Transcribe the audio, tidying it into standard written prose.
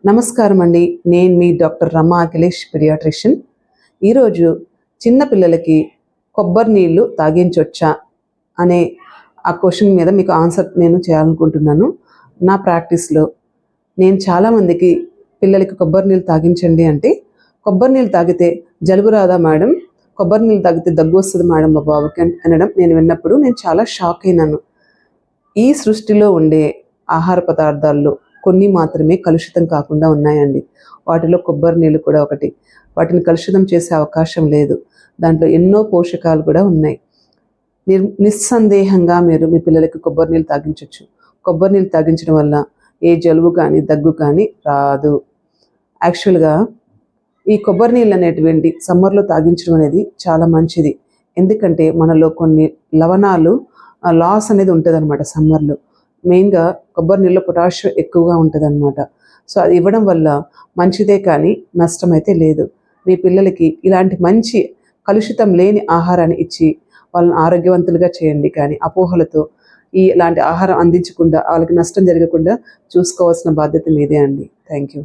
నమస్కారం అండి. నేను మీ డాక్టర్ రమా అఖిలేష్ పీడియాట్రిషియన్. ఈరోజు చిన్న పిల్లలకి కొబ్బరి నీళ్ళు తాగించొచ్చా అనే ఆ క్వశ్చన్ మీద మీకు ఆన్సర్ నేను చేయాలనుకుంటున్నాను. నా ప్రాక్టీస్లో నేను చాలామందికి పిల్లలకి కొబ్బరి నీళ్ళు తాగించండి అంటే, కొబ్బరి నీళ్ళు తాగితే జలుబు రాదా మేడం, కొబ్బరి నీళ్ళు తాగితే దగ్గు వస్తుంది మేడం మా బాబుకి అనడం నేను విన్నప్పుడు నేను చాలా షాక్ అయినాను. ఈ సృష్టిలో ఉండే ఆహార పదార్థాల్లో కొన్ని మాత్రమే కలుషితం కాకుండా ఉన్నాయండి. వాటిలో కొబ్బరి నీళ్ళు కూడా ఒకటి. వాటిని కలుషితం చేసే అవకాశం లేదు. దాంట్లో ఎన్నో పోషకాలు కూడా ఉన్నాయి. నిస్సందేహంగా మీరు మీ పిల్లలకి కొబ్బరి నీళ్ళు తాగించవచ్చు. కొబ్బరి నీళ్ళు తాగించడం వల్ల ఏ జలుబు కానీ దగ్గు కానీ రాదు. యాక్చువల్గా ఈ కొబ్బరి నీళ్ళు అనేటువంటి సమ్మర్లో తాగించడం అనేది చాలా మంచిది. ఎందుకంటే మనలో కొన్ని లవణాలు లాస్ అనేది ఉంటుంది అనమాట సమ్మర్లో. మెయిన్గా కొబ్బరి నీళ్ళలో పొటాషియం ఎక్కువగా ఉంటుంది అనమాట. సో అది ఇవ్వడం వల్ల మంచిదే కానీ నష్టం అయితే లేదు. మీ పిల్లలకి ఇలాంటి మంచి కలుషితం లేని ఆహారాన్ని ఇచ్చి వాళ్ళని ఆరోగ్యవంతులుగా చేయండి. కానీ అపోహలతో ఇలాంటి ఆహారం అందించకుండా వాళ్ళకి నష్టం జరగకుండా చూసుకోవాల్సిన బాధ్యత మీదే అండి. Thank you.